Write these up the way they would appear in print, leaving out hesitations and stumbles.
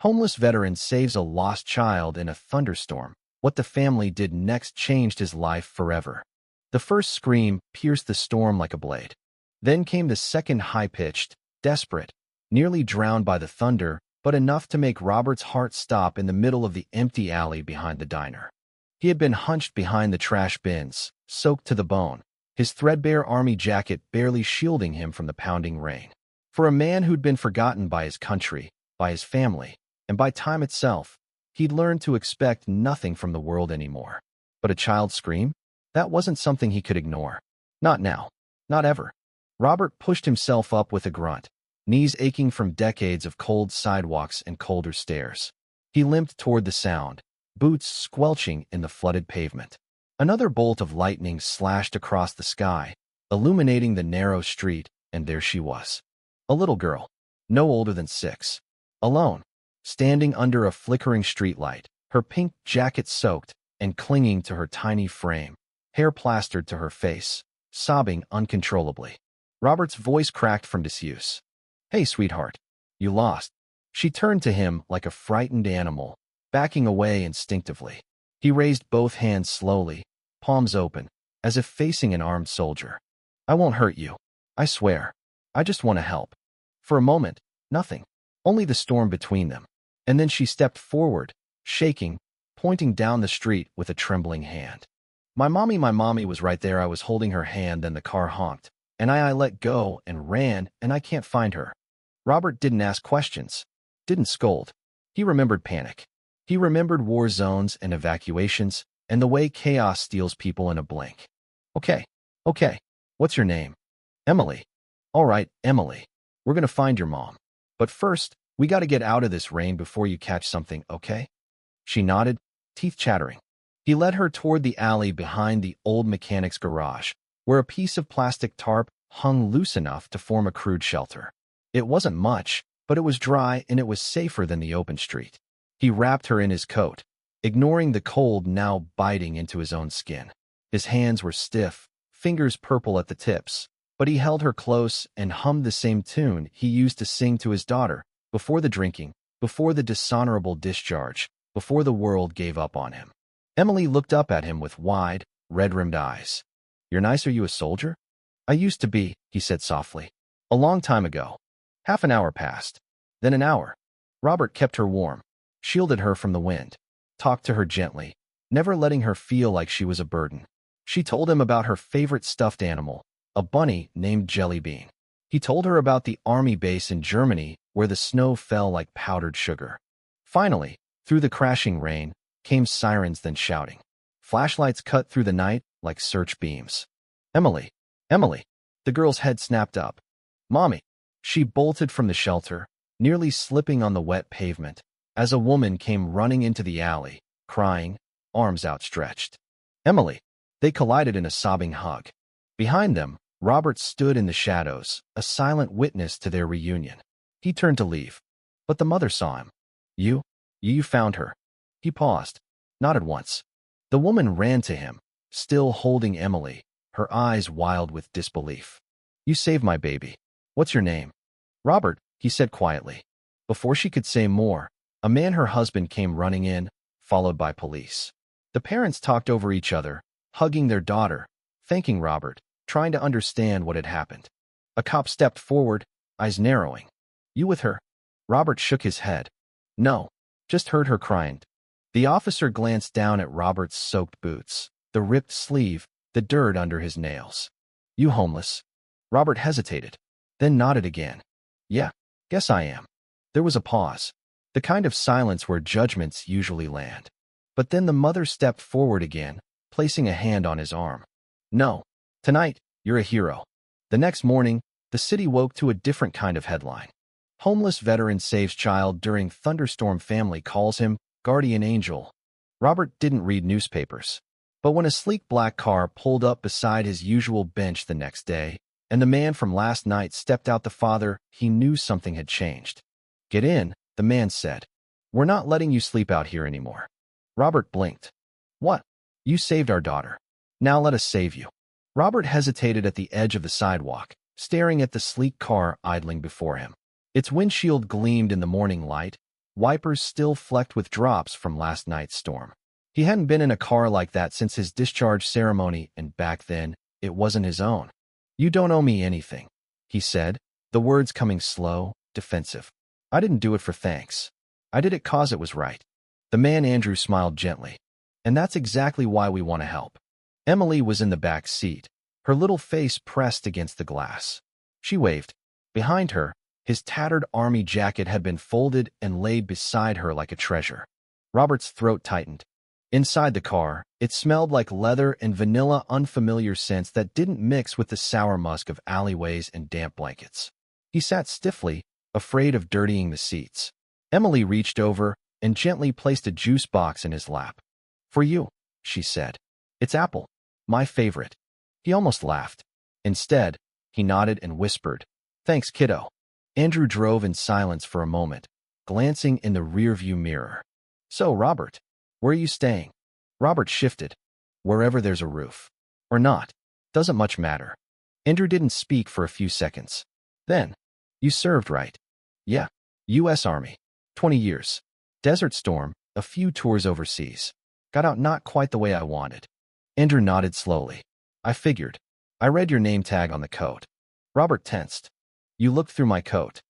Homeless veteran saves a lost child in a thunderstorm. What the family did next changed his life forever. The first scream pierced the storm like a blade. Then came the second, high-pitched, desperate, nearly drowned by the thunder, but enough to make Robert's heart stop in the middle of the empty alley behind the diner. He had been hunched behind the trash bins, soaked to the bone, his threadbare army jacket barely shielding him from the pounding rain. For a man who'd been forgotten by his country, by his family, and by time itself, he'd learned to expect nothing from the world anymore. But a child's scream? That wasn't something he could ignore. Not now. Not ever. Robert pushed himself up with a grunt, knees aching from decades of cold sidewalks and colder stairs. He limped toward the sound, boots squelching in the flooded pavement. Another bolt of lightning slashed across the sky, illuminating the narrow street, and there she was. A little girl, no older than 6. Alone, standing under a flickering streetlight, her pink jacket soaked and clinging to her tiny frame, hair plastered to her face, sobbing uncontrollably. Robert's voice cracked from disuse. "Hey, sweetheart. You lost." She turned to him like a frightened animal, backing away instinctively. He raised both hands slowly, palms open, as if facing an armed soldier. "I won't hurt you. I swear. I just want to help." For a moment, nothing. Only the storm between them. And then she stepped forward, shaking, pointing down the street with a trembling hand. My mommy was right there. I was holding her hand, then the car honked, and I let go and ran, and I can't find her." Robert didn't ask questions, didn't scold. He remembered panic. He remembered war zones and evacuations, and the way chaos steals people in a blink. Okay. What's your name?" "Emily." "All right, Emily. We're gonna find your mom. But first, we gotta get out of this rain before you catch something, okay?" She nodded, teeth chattering. He led her toward the alley behind the old mechanic's garage, where a piece of plastic tarp hung loose enough to form a crude shelter. It wasn't much, but it was dry and it was safer than the open street. He wrapped her in his coat, ignoring the cold now biting into his own skin. His hands were stiff, fingers purple at the tips, but he held her close and hummed the same tune he used to sing to his daughter before the drinking, before the dishonorable discharge, before the world gave up on him. Emily looked up at him with wide, red-rimmed eyes. "You're nice. Are you a soldier?" "I used to be," he said softly. "A long time ago." Half an hour passed. Then an hour. Robert kept her warm, shielded her from the wind, talked to her gently, never letting her feel like she was a burden. She told him about her favorite stuffed animal, a bunny named Jellybean. He told her about the army base in Germany where the snow fell like powdered sugar. Finally, through the crashing rain, came sirens, then shouting. Flashlights cut through the night like search beams. "Emily! Emily!" The girl's head snapped up. "Mommy!" She bolted from the shelter, nearly slipping on the wet pavement, as a woman came running into the alley, crying, arms outstretched. "Emily!" They collided in a sobbing hug. Behind them, Robert stood in the shadows, a silent witness to their reunion. He turned to leave, but the mother saw him. You found her." He paused, nodded once. The woman ran to him, still holding Emily, her eyes wild with disbelief. "You saved my baby. What's your name?" "Robert," he said quietly. Before she could say more, a man her husband came running in, followed by police. The parents talked over each other, hugging their daughter, thanking Robert, trying to understand what had happened. A cop stepped forward, eyes narrowing. "You with her?" Robert shook his head. "No, just heard her crying." The officer glanced down at Robert's soaked boots, the ripped sleeve, the dirt under his nails. "You homeless?" Robert hesitated, then nodded again. "Yeah, guess I am." There was a pause, the kind of silence where judgments usually land. But then the mother stepped forward again, placing a hand on his arm. "No, tonight, you're a hero." The next morning, the city woke to a different kind of headline. Homeless veteran saves child during thunderstorm, family calls him guardian angel. Robert didn't read newspapers. But when a sleek black car pulled up beside his usual bench the next day, and the man from last night stepped out, the father, he knew something had changed. "Get in," the man said. "We're not letting you sleep out here anymore." Robert blinked. "What?" "You saved our daughter. Now let us save you." Robert hesitated at the edge of the sidewalk, staring at the sleek car idling before him. Its windshield gleamed in the morning light, wipers still flecked with drops from last night's storm. He hadn't been in a car like that since his discharge ceremony, and back then, it wasn't his own. "You don't owe me anything," he said, the words coming slow, defensive. "I didn't do it for thanks. I did it 'cause it was right." The man Andrew smiled gently. "And that's exactly why we want to help." Emily was in the back seat, her little face pressed against the glass. She waved. Behind her, his tattered army jacket had been folded and laid beside her like a treasure. Robert's throat tightened. Inside the car, it smelled like leather and vanilla, unfamiliar scents that didn't mix with the sour musk of alleyways and damp blankets. He sat stiffly, afraid of dirtying the seats. Emily reached over and gently placed a juice box in his lap. "For you," she said. "It's apple. My favorite." He almost laughed. Instead, he nodded and whispered, "Thanks, kiddo." Andrew drove in silence for a moment, glancing in the rearview mirror. "So, Robert, where are you staying?" Robert shifted. "Wherever there's a roof. Or not. Doesn't much matter." Andrew didn't speak for a few seconds. Then, "You served, right?" "Yeah. U.S. Army. 20 years. Desert Storm, a few tours overseas. Got out not quite the way I wanted." Andrew nodded slowly. "I figured. I read your name tag on the coat." Robert tensed. "You looked through my coat.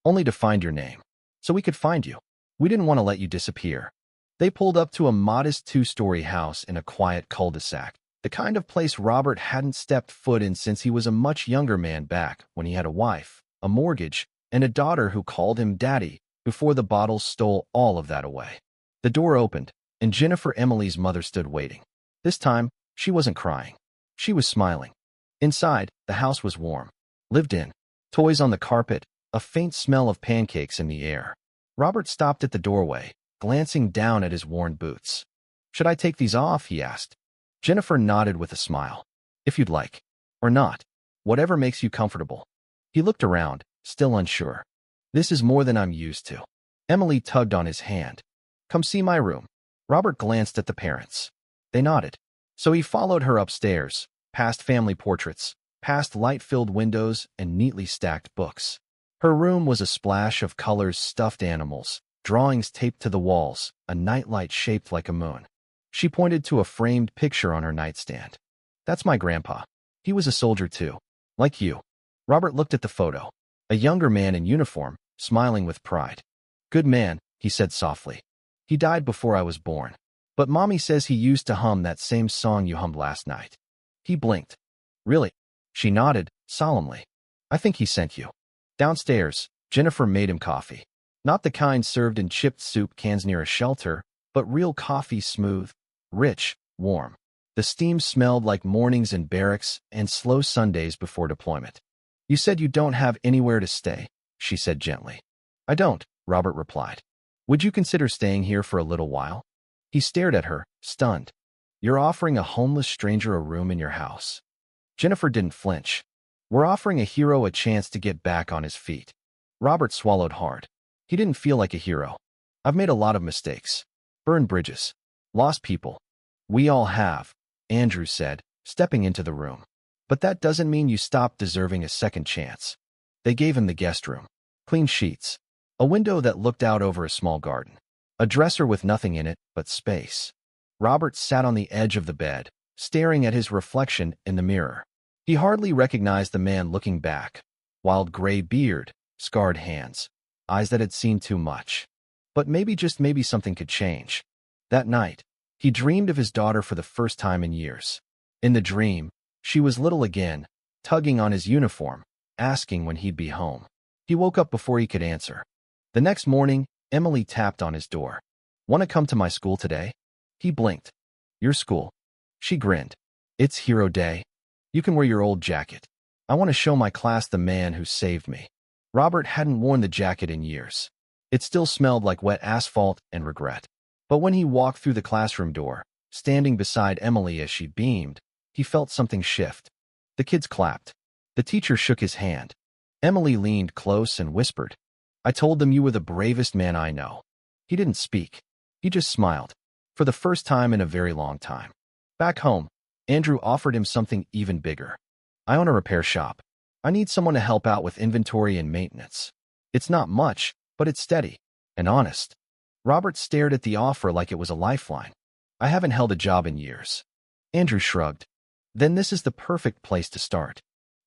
Only to find your name. So we could find you. We didn't want to let you disappear." They pulled up to a modest 2-story house in a quiet cul-de-sac, the kind of place Robert hadn't stepped foot in since he was a much younger man back when he had a wife, a mortgage, and a daughter who called him daddy before the bottles stole all of that away. The door opened, and Jennifer, Emily's mother, stood waiting. This time, she wasn't crying. She was smiling. Inside, the house was warm. Lived in. Toys on the carpet, a faint smell of pancakes in the air. Robert stopped at the doorway, glancing down at his worn boots. "Should I take these off?" he asked. Jennifer nodded with a smile. "If you'd like. Or not. Whatever makes you comfortable." He looked around, still unsure. "This is more than I'm used to." Emily tugged on his hand. "Come see my room." Robert glanced at the parents. They nodded. So he followed her upstairs, past family portraits, past light-filled windows and neatly stacked books. Her room was a splash of colors, stuffed animals, drawings taped to the walls, a nightlight shaped like a moon. She pointed to a framed picture on her nightstand. "That's my grandpa. He was a soldier too. Like you." Robert looked at the photo. A younger man in uniform, smiling with pride. "Good man," he said softly. "He died before I was born. But Mommy says he used to hum that same song you hummed last night." He blinked. "Really?" She nodded, solemnly. "I think he sent you." Downstairs, Jennifer made him coffee. Not the kind served in chipped soup cans near a shelter, but real coffee, smooth, rich, warm. The steam smelled like mornings in barracks and slow Sundays before deployment. "You said you don't have anywhere to stay," she said gently. "I don't," Robert replied. "Would you consider staying here for a little while?" He stared at her, stunned. "You're offering a homeless stranger a room in your house?" Jennifer didn't flinch. "We're offering a hero a chance to get back on his feet." Robert swallowed hard. He didn't feel like a hero. "I've made a lot of mistakes. Burned bridges. Lost people. We all have," Andrew said, stepping into the room. "But that doesn't mean you stop deserving a second chance." They gave him the guest room. Clean sheets. A window that looked out over a small garden. A dresser with nothing in it but space. Robert sat on the edge of the bed, staring at his reflection in the mirror. He hardly recognized the man looking back. Wild gray beard, scarred hands, eyes that had seen too much. But maybe, just maybe, something could change. That night, he dreamed of his daughter for the first time in years. In the dream, she was little again, tugging on his uniform, asking when he'd be home. He woke up before he could answer. The next morning, Emily tapped on his door. "Want to come to my school today?" He blinked. "Your school?" She grinned. "It's Hero Day. You can wear your old jacket. I want to show my class the man who saved me." Robert hadn't worn the jacket in years. It still smelled like wet asphalt and regret. But when he walked through the classroom door, standing beside Emily as she beamed, he felt something shift. The kids clapped. The teacher shook his hand. Emily leaned close and whispered, "I told them you were the bravest man I know." He didn't speak. He just smiled. For the first time in a very long time. Back home, Andrew offered him something even bigger. "I own a repair shop. I need someone to help out with inventory and maintenance. It's not much, but it's steady. and honest. Robert stared at the offer like it was a lifeline. I haven't held a job in years. Andrew shrugged. Then this is the perfect place to start.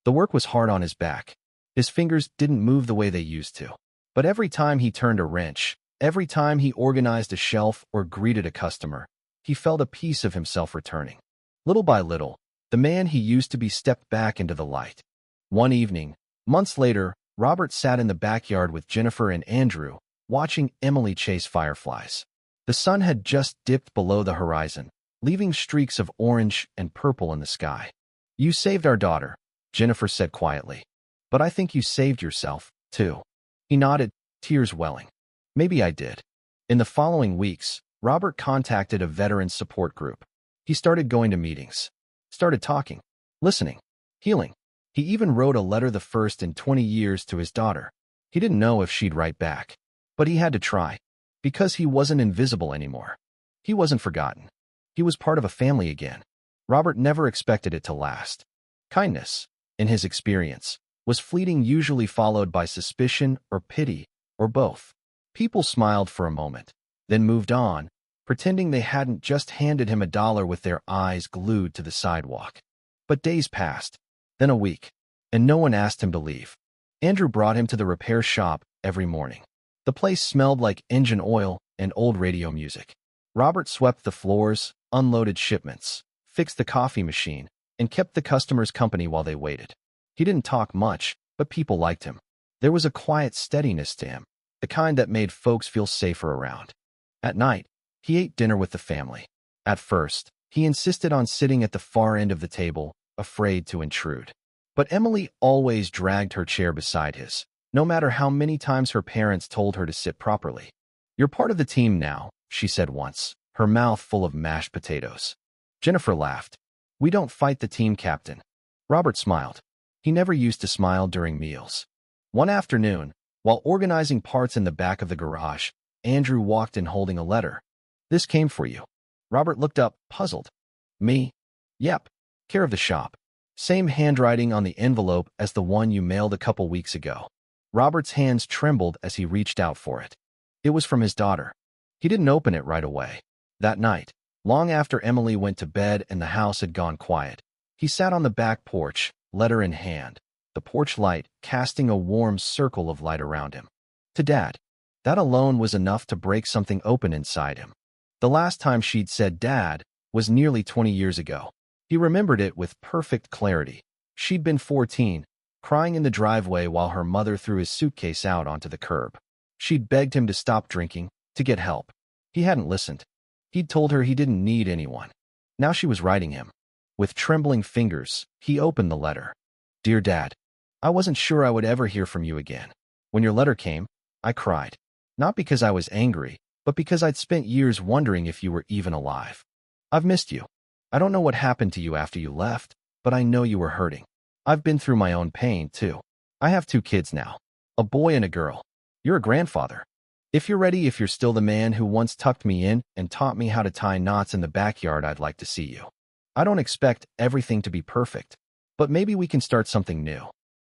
The work was hard on his back. His fingers didn't move the way they used to. But every time he turned a wrench, every time he organized a shelf or greeted a customer, he felt a piece of himself returning. Little by little, the man he used to be stepped back into the light. One evening, months later, Robert sat in the backyard with Jennifer and Andrew, watching Emily chase fireflies. The sun had just dipped below the horizon, leaving streaks of orange and purple in the sky. "You saved our daughter," Jennifer said quietly. "But I think you saved yourself, too." He nodded, tears welling. "Maybe I did." In the following weeks, Robert contacted a veteran support group. He started going to meetings, started talking, listening, healing. He even wrote a letter, the first in 20 years, to his daughter. He didn't know if she'd write back, but he had to try, because he wasn't invisible anymore. He wasn't forgotten. He was part of a family again. Robert never expected it to last. Kindness, in his experience, was fleeting, usually followed by suspicion or pity, or both. People smiled for a moment, then moved on, pretending they hadn't just handed him $1 with their eyes glued to the sidewalk. But days passed, then a week, and no one asked him to leave. Andrew brought him to the repair shop every morning. The place smelled like engine oil and old radio music. Robert swept the floors, unloaded shipments, fixed the coffee machine, and kept the customers company while they waited. He didn't talk much, but people liked him. There was a quiet steadiness to him, the kind that made folks feel safer around. At night, he ate dinner with the family. At first, he insisted on sitting at the far end of the table, afraid to intrude. But Emily always dragged her chair beside his, no matter how many times her parents told her to sit properly. "You're part of the team now," she said once, her mouth full of mashed potatoes. Jennifer laughed. "We don't fight the team captain." Robert smiled. He never used to smile during meals. One afternoon, while organizing parts in the back of the garage, Andrew walked in holding a letter. "This came for you." Robert looked up, puzzled. "Me?" "Yep. Care of the shop. Same handwriting on the envelope as the one you mailed a couple weeks ago." Robert's hands trembled as he reached out for it. It was from his daughter. He didn't open it right away. That night, long after Emily went to bed and the house had gone quiet, he sat on the back porch, letter in hand, the porch light casting a warm circle of light around him. To Dad. That alone was enough to break something open inside him. The last time she'd said Dad was nearly 20 years ago. He remembered it with perfect clarity. She'd been 14, crying in the driveway while her mother threw his suitcase out onto the curb. She'd begged him to stop drinking, to get help. He hadn't listened. He'd told her he didn't need anyone. Now she was writing him. With trembling fingers, he opened the letter. "Dear Dad, I wasn't sure I would ever hear from you again. When your letter came, I cried. Not because I was angry, but because I'd spent years wondering if you were even alive. I've missed you. I don't know what happened to you after you left, but I know you were hurting. I've been through my own pain, too. I have 2 kids now, a boy and a girl. You're a grandfather. If you're ready, if you're still the man who once tucked me in and taught me how to tie knots in the backyard, I'd like to see you. I don't expect everything to be perfect, but maybe we can start something new."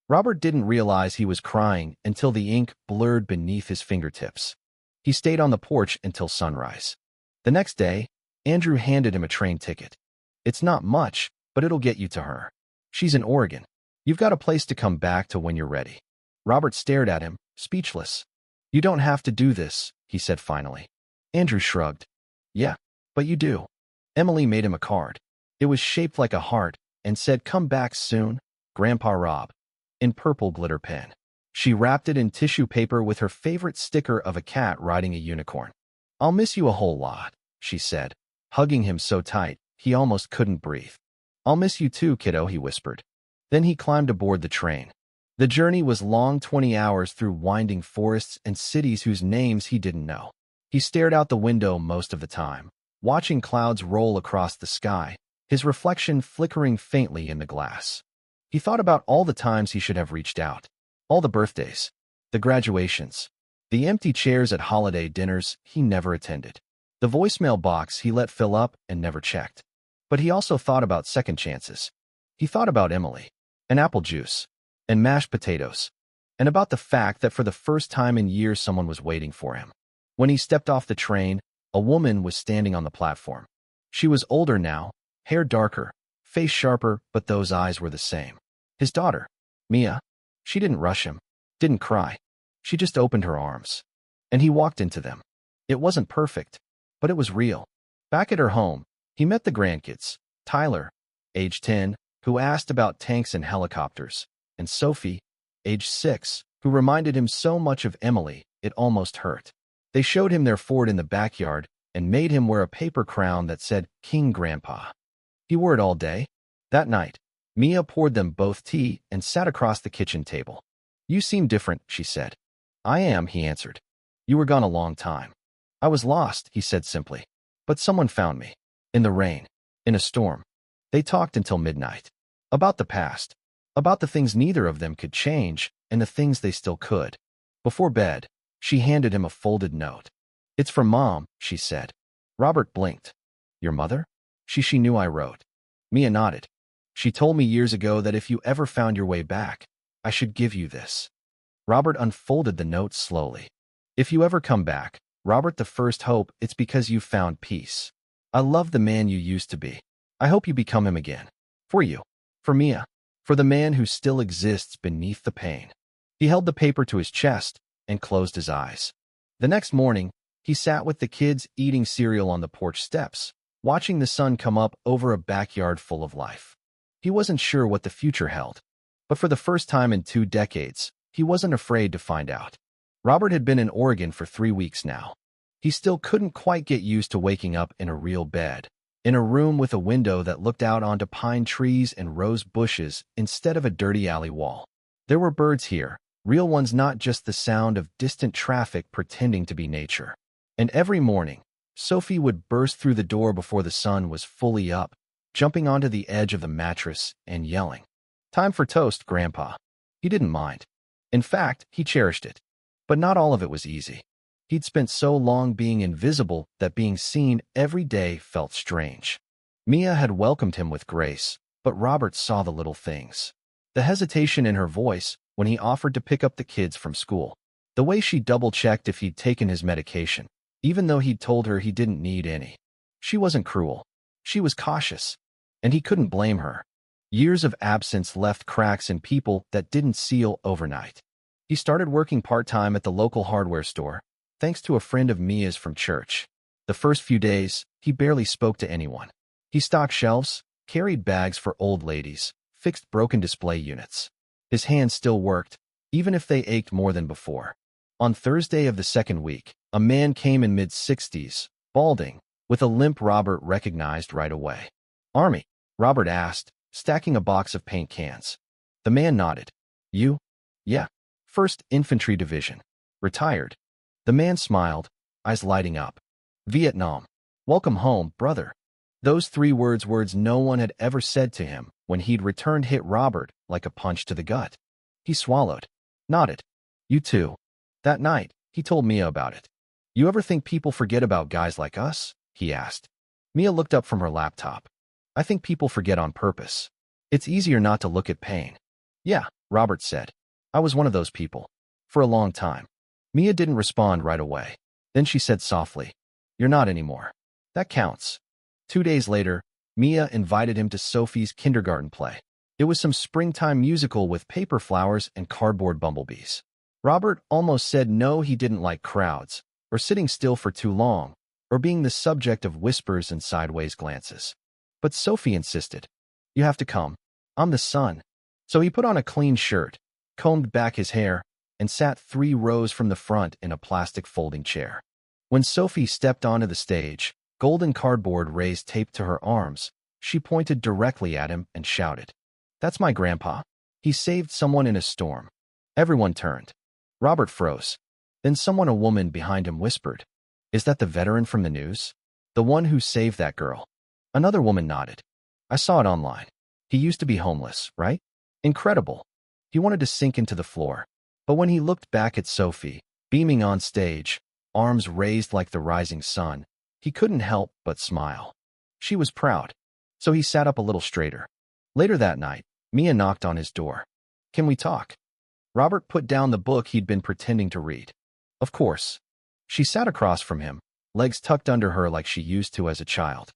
Robert didn't realize he was crying until the ink blurred beneath his fingertips. He stayed on the porch until sunrise. The next day, Andrew handed him a train ticket. "It's not much, but it'll get you to her. She's in Oregon. You've got a place to come back to when you're ready." Robert stared at him, speechless. "You don't have to do this," he said finally. Andrew shrugged. "Yeah, but you do." Emily made him a card. It was shaped like a heart and said, "Come back soon, Grandpa Rob," in purple glitter pen. She wrapped it in tissue paper with her favorite sticker of a cat riding a unicorn. "I'll miss you a whole lot," she said, hugging him so tight he almost couldn't breathe. "I'll miss you too, kiddo," he whispered. Then he climbed aboard the train. The journey was long, 20 hours through winding forests and cities whose names he didn't know. He stared out the window most of the time, watching clouds roll across the sky, his reflection flickering faintly in the glass. He thought about all the times he should have reached out, all the birthdays, the graduations, the empty chairs at holiday dinners he never attended, the voicemail box he let fill up and never checked. But he also thought about second chances. He thought about Emily, and apple juice, and mashed potatoes, and about the fact that for the first time in years someone was waiting for him. When he stepped off the train, a woman was standing on the platform. She was older now, hair darker, face sharper, but those eyes were the same. His daughter, Mia. She didn't rush him, didn't cry. She just opened her arms. And he walked into them. It wasn't perfect, but it was real. Back at her home, he met the grandkids, Tyler, age 10, who asked about tanks and helicopters, and Sophie, age 6, who reminded him so much of Emily, it almost hurt. They showed him their fort in the backyard and made him wear a paper crown that said King Grandpa. He wore it all day. That night, Mia poured them both tea and sat across the kitchen table. "You seem different," she said. "I am," he answered. "You were gone a long time." "I was lost," he said simply. "But someone found me. In the rain. In a storm." They talked until midnight. About the past. About the things neither of them could change and the things they still could. Before bed, she handed him a folded note. "It's from Mom," she said. Robert blinked. "Your mother?" She knew I wrote. Mia nodded. "She told me years ago that if you ever found your way back, I should give you this." Robert unfolded the note slowly. "If you ever come back, Robert, the first hope, it's because you found peace. I love the man you used to be. I hope you become him again. For you. For Mia. For the man who still exists beneath the pain." He held the paper to his chest and closed his eyes. The next morning, he sat with the kids eating cereal on the porch steps, watching the sun come up over a backyard full of life. He wasn't sure what the future held, but for the first time in 2 decades, he wasn't afraid to find out. Robert had been in Oregon for 3 weeks now. He still couldn't quite get used to waking up in a real bed, in a room with a window that looked out onto pine trees and rose bushes instead of a dirty alley wall. There were birds here, real ones, not just the sound of distant traffic pretending to be nature. And every morning, Sophie would burst through the door before the sun was fully up, jumping onto the edge of the mattress and yelling, "Time for toast, Grandpa." He didn't mind. In fact, he cherished it. But not all of it was easy. He'd spent so long being invisible that being seen every day felt strange. Mia had welcomed him with grace, but Robert saw the little things. The hesitation in her voice when he offered to pick up the kids from school. The way she double-checked if he'd taken his medication, even though he'd told her he didn't need any. She wasn't cruel. She was cautious. And he couldn't blame her. Years of absence left cracks in people that didn't seal overnight. He started working part-time at the local hardware store, thanks to a friend of Mia's from church. The first few days, he barely spoke to anyone. He stocked shelves, carried bags for old ladies, fixed broken display units. His hands still worked, even if they ached more than before. On Thursday of the second week, a man came in mid-60s, balding, with a limp Robert recognized right away. "Army?" Robert asked, stacking a box of paint cans. The man nodded. "You?" "Yeah. 1st Infantry Division. Retired." The man smiled, eyes lighting up. "Vietnam. Welcome home, brother." Those 3 words no one had ever said to him when he'd returned hit Robert like a punch to the gut. He swallowed, nodded. "You too." That night, he told Mia about it. "You ever think people forget about guys like us?" he asked. Mia looked up from her laptop. "I think people forget on purpose. It's easier not to look at pain." "Yeah," Robert said. "I was one of those people. For a long time." Mia didn't respond right away. Then she said softly, "You're not anymore. That counts." 2 days later, Mia invited him to Sophie's kindergarten play. It was some springtime musical with paper flowers and cardboard bumblebees. Robert almost said no, he didn't like crowds, or sitting still for too long, or being the subject of whispers and sideways glances. But Sophie insisted. "You have to come. I'm the son." So he put on a clean shirt, combed back his hair, and sat 3 rows from the front in a plastic folding chair. When Sophie stepped onto the stage, golden cardboard raised taped to her arms, she pointed directly at him and shouted, "That's my grandpa. He saved someone in a storm." Everyone turned. Robert froze. Then a woman behind him whispered, "Is that the veteran from the news? The one who saved that girl?" Another woman nodded. "I saw it online. He used to be homeless, right? Incredible." He wanted to sink into the floor. But when he looked back at Sophie, beaming on stage, arms raised like the rising sun, he couldn't help but smile. She was proud. So he sat up a little straighter. Later that night, Mia knocked on his door. "Can we talk?" Robert put down the book he'd been pretending to read. "Of course." She sat across from him, legs tucked under her like she used to as a child.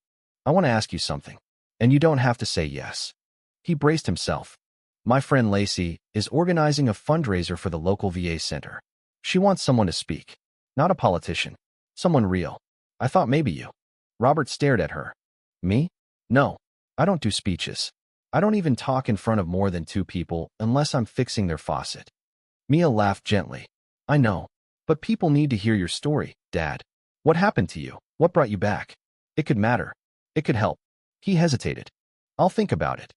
I want to ask you something, and you don't have to say yes. He braced himself. My friend Lacey is organizing a fundraiser for the local VA center. She wants someone to speak. Not a politician. Someone real. I thought maybe you. Robert stared at her. Me? No. I don't do speeches. I don't even talk in front of more than 2 people unless I'm fixing their faucet. Mia laughed gently. I know. But people need to hear your story, Dad. What happened to you? What brought you back? It could matter. It could help. He hesitated. I'll think about it.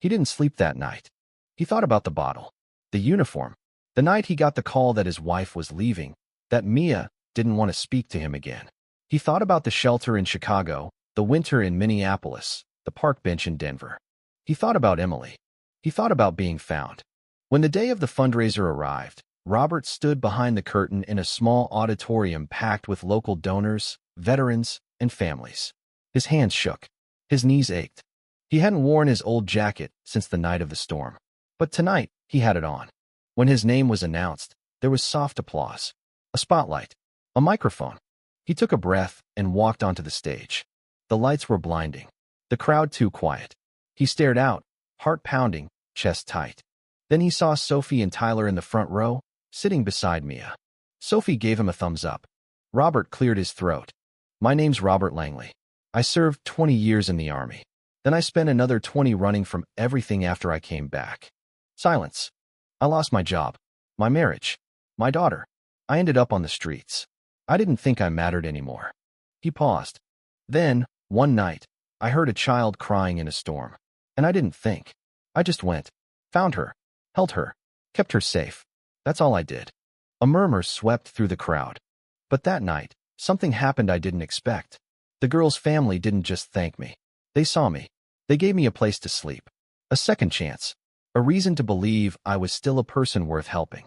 He didn't sleep that night. He thought about the bottle, the uniform, the night he got the call that his wife was leaving, that Mia didn't want to speak to him again. He thought about the shelter in Chicago, the winter in Minneapolis, the park bench in Denver. He thought about Emily. He thought about being found. When the day of the fundraiser arrived, Robert stood behind the curtain in a small auditorium packed with local donors, veterans, and families. His hands shook. His knees ached. He hadn't worn his old jacket since the night of the storm. But tonight, he had it on. When his name was announced, there was soft applause. A spotlight. A microphone. He took a breath and walked onto the stage. The lights were blinding. The crowd too quiet. He stared out, heart pounding, chest tight. Then he saw Sophie and Tyler in the front row, sitting beside Mia. Sophie gave him a thumbs up. Robert cleared his throat. My name's Robert Langley. I served 20 years in the Army. Then I spent another 20 running from everything after I came back. Silence. I lost my job, my marriage, my daughter. I ended up on the streets. I didn't think I mattered anymore. He paused. Then, one night, I heard a child crying in a storm. And I didn't think. I just went, found her, held her, kept her safe. That's all I did. A murmur swept through the crowd. But that night, something happened I didn't expect. The girl's family didn't just thank me. They saw me. They gave me a place to sleep. A second chance. A reason to believe I was still a person worth helping.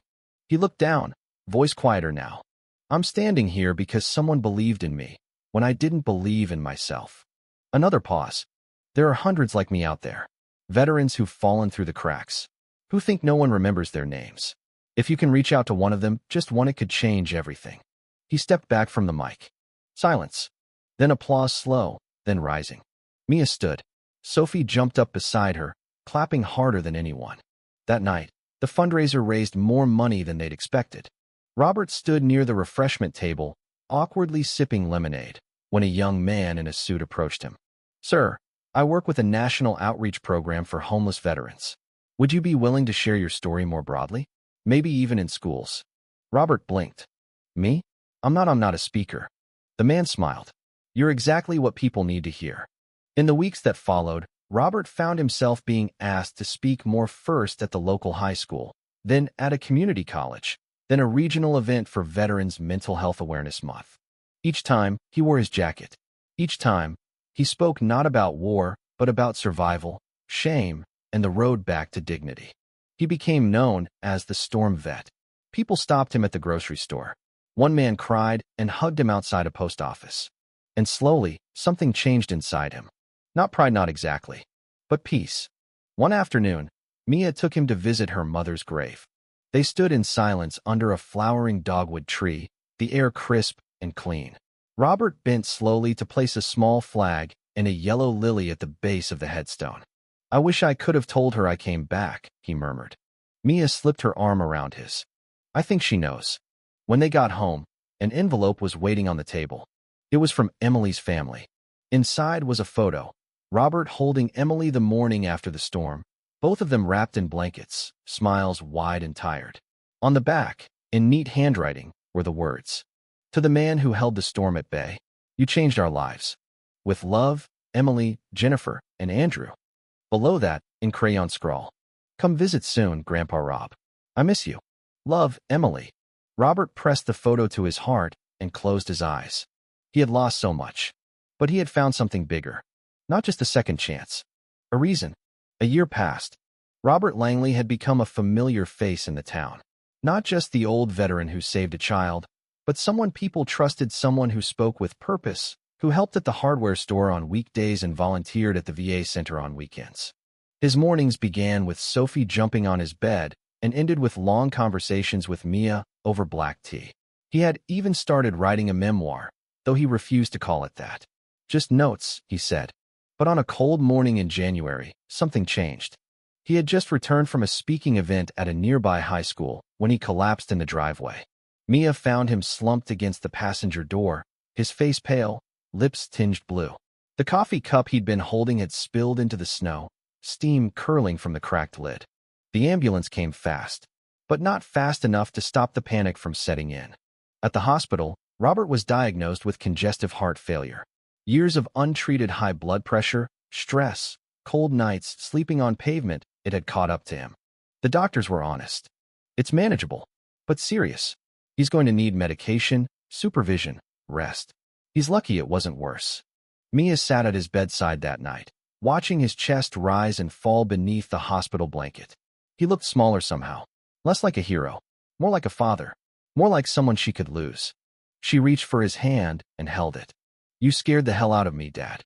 He looked down, voice quieter now. I'm standing here because someone believed in me, when I didn't believe in myself. Another pause. There are hundreds like me out there. Veterans who've fallen through the cracks. Who think no one remembers their names. If you can reach out to one of them, just one, it could change everything. He stepped back from the mic. Silence. Then applause, slow, then rising. Mia stood. Sophie jumped up beside her, clapping harder than anyone. That night, the fundraiser raised more money than they'd expected. Robert stood near the refreshment table, awkwardly sipping lemonade, when a young man in a suit approached him. Sir, I work with a national outreach program for homeless veterans. Would you be willing to share your story more broadly? Maybe even in schools. Robert blinked. Me? I'm not a speaker. The man smiled. You're exactly what people need to hear. In the weeks that followed, Robert found himself being asked to speak more, first at the local high school, then at a community college, then a regional event for Veterans Mental Health Awareness Month. Each time, he wore his jacket. Each time, he spoke not about war, but about survival, shame, and the road back to dignity. He became known as the Storm Vet. People stopped him at the grocery store. One man cried and hugged him outside a post office. And slowly, something changed inside him. Not pride, not exactly, but peace. One afternoon, Mia took him to visit her mother's grave. They stood in silence under a flowering dogwood tree, the air crisp and clean. Robert bent slowly to place a small flag and a yellow lily at the base of the headstone. I wish I could have told her I came back, he murmured. Mia slipped her arm around his. I think she knows. When they got home, an envelope was waiting on the table. It was from Emily's family. Inside was a photo. Robert holding Emily the morning after the storm, both of them wrapped in blankets, smiles wide and tired. On the back, in neat handwriting, were the words, To the man who held the storm at bay, you changed our lives. With love, Emily, Jennifer, and Andrew. Below that, in crayon scrawl, Come visit soon, Grandpa Rob. I miss you. Love, Emily. Robert pressed the photo to his heart and closed his eyes. He had lost so much, but he had found something bigger. Not just a second chance. A reason. A year passed. Robert Langley had become a familiar face in the town. Not just the old veteran who saved a child, but someone people trusted, someone who spoke with purpose, who helped at the hardware store on weekdays and volunteered at the VA center on weekends. His mornings began with Sophie jumping on his bed and ended with long conversations with Mia over black tea. He had even started writing a memoir, though he refused to call it that. Just notes, he said. But on a cold morning in January, something changed. He had just returned from a speaking event at a nearby high school when he collapsed in the driveway. Mia found him slumped against the passenger door, his face pale, lips tinged blue. The coffee cup he'd been holding had spilled into the snow, steam curling from the cracked lid. The ambulance came fast, but not fast enough to stop the panic from setting in. At the hospital, Robert was diagnosed with congestive heart failure. Years of untreated high blood pressure, stress, cold nights, sleeping on pavement, it had caught up to him. The doctors were honest. It's manageable, but serious. He's going to need medication, supervision, rest. He's lucky it wasn't worse. Mia sat at his bedside that night, watching his chest rise and fall beneath the hospital blanket. He looked smaller somehow, less like a hero, more like a father, more like someone she could lose. She reached for his hand and held it. You scared the hell out of me, Dad.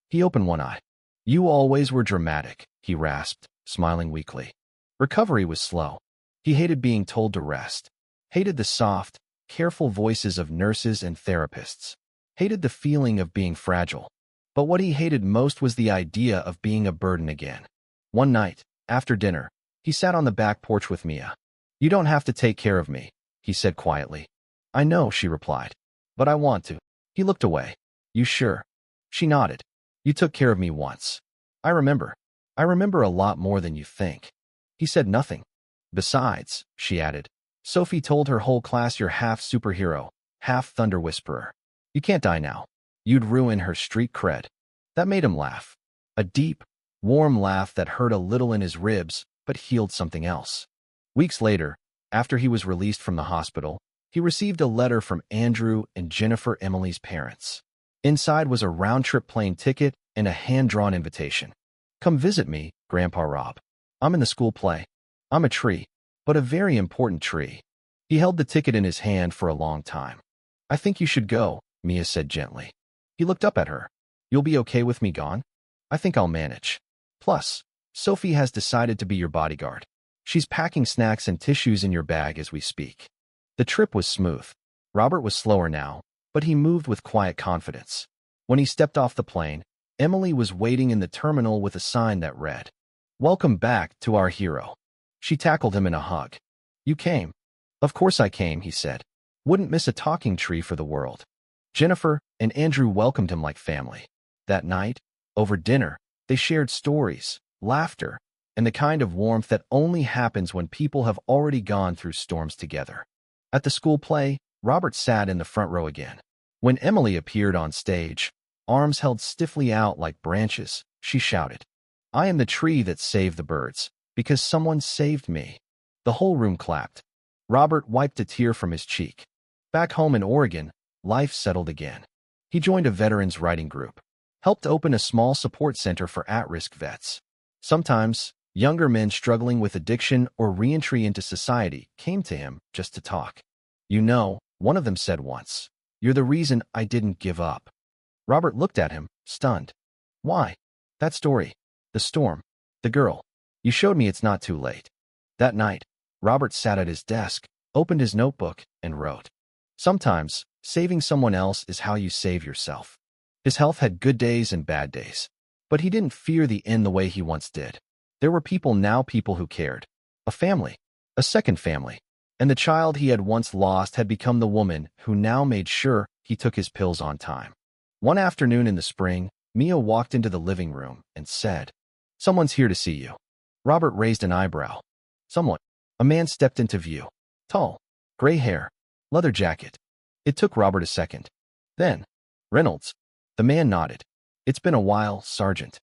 He opened one eye. You always were dramatic, he rasped, smiling weakly. Recovery was slow. He hated being told to rest. Hated the soft, careful voices of nurses and therapists. Hated the feeling of being fragile. But what he hated most was the idea of being a burden again. One night, after dinner, he sat on the back porch with Mia. You don't have to take care of me, he said quietly. I know, she replied. But I want to. He looked away. You sure? She nodded. You took care of me once. I remember. I remember a lot more than you think. He said nothing. Besides, she added, Sophie told her whole class you're half superhero, half thunder whisperer. You can't die now. You'd ruin her street cred. That made him laugh. A deep, warm laugh that hurt a little in his ribs, but healed something else. Weeks later, after he was released from the hospital, he received a letter from Andrew and Jennifer Emily's parents. Inside was a round-trip plane ticket and a hand-drawn invitation. Come visit me, Grandpa Rob. I'm in the school play. I'm a tree, but a very important tree. He held the ticket in his hand for a long time. I think you should go, Mia said gently. He looked up at her. You'll be okay with me gone? I think I'll manage. Plus, Sophie has decided to be your bodyguard. She's packing snacks and tissues in your bag as we speak. The trip was smooth. Robert was slower now, but he moved with quiet confidence. When he stepped off the plane, Emily was waiting in the terminal with a sign that read, Welcome back to our hero. She tackled him in a hug. You came. Of course I came, he said. Wouldn't miss a talking tree for the world. Jennifer and Andrew welcomed him like family. That night, over dinner, they shared stories, laughter, and the kind of warmth that only happens when people have already gone through storms together. At the school play, Robert sat in the front row again. When Emily appeared on stage, arms held stiffly out like branches, she shouted, I am the tree that saved the birds, because someone saved me. The whole room clapped. Robert wiped a tear from his cheek. Back home in Oregon, life settled again. He joined a veterans writing group, helped open a small support center for at-risk vets. Sometimes, younger men struggling with addiction or re-entry into society came to him just to talk. You know, one of them said once, you're the reason I didn't give up. Robert looked at him, stunned. Why? That story. The storm. The girl. You showed me it's not too late. That night, Robert sat at his desk, opened his notebook, and wrote. Sometimes, saving someone else is how you save yourself. His health had good days and bad days. But he didn't fear the end the way he once did. There were people who cared. A family. A second family. And the child he had once lost had become the woman who now made sure he took his pills on time. One afternoon in the spring, Mia walked into the living room and said, Someone's here to see you. Robert raised an eyebrow. Someone. A man stepped into view. Tall. Gray hair. Leather jacket. It took Robert a second. Then, Reynolds. The man nodded. It's been a while, Sergeant.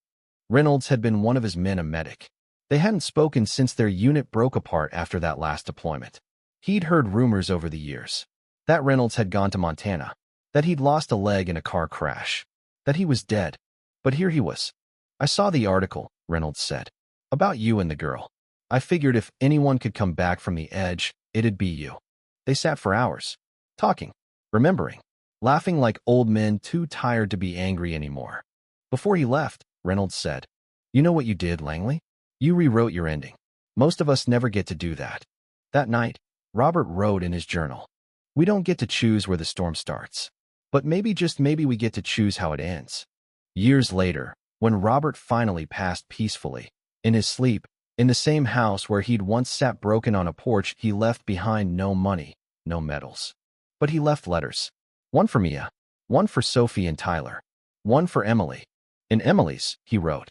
Reynolds had been one of his men, a medic. They hadn't spoken since their unit broke apart after that last deployment. He'd heard rumors over the years. That Reynolds had gone to Montana. That he'd lost a leg in a car crash. That he was dead. But here he was. I saw the article, Reynolds said. About you and the girl. I figured if anyone could come back from the edge, it'd be you. They sat for hours. Talking. Remembering. Laughing like old men too tired to be angry anymore. Before he left, Reynolds said, You know what you did, Langley? You rewrote your ending. Most of us never get to do that. That night, Robert wrote in his journal. We don't get to choose where the storm starts. But maybe, just maybe, we get to choose how it ends. Years later, when Robert finally passed peacefully, in his sleep, in the same house where he'd once sat broken on a porch, he left behind no money, no medals. But he left letters. One for Mia, one for Sophie and Tyler, one for Emily. In Emily's, he wrote,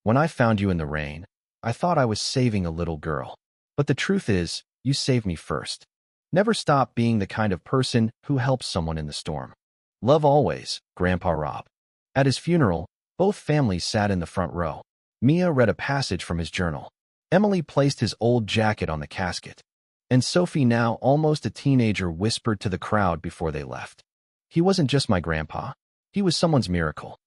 "When I found you in the rain, I thought I was saving a little girl. But the truth is, you saved me first. Never stop being the kind of person who helps someone in the storm. Love always, Grandpa Rob." At his funeral, both families sat in the front row. Mia read a passage from his journal. Emily placed his old jacket on the casket. And Sophie, now almost a teenager, whispered to the crowd before they left, "He wasn't just my grandpa. He was someone's miracle."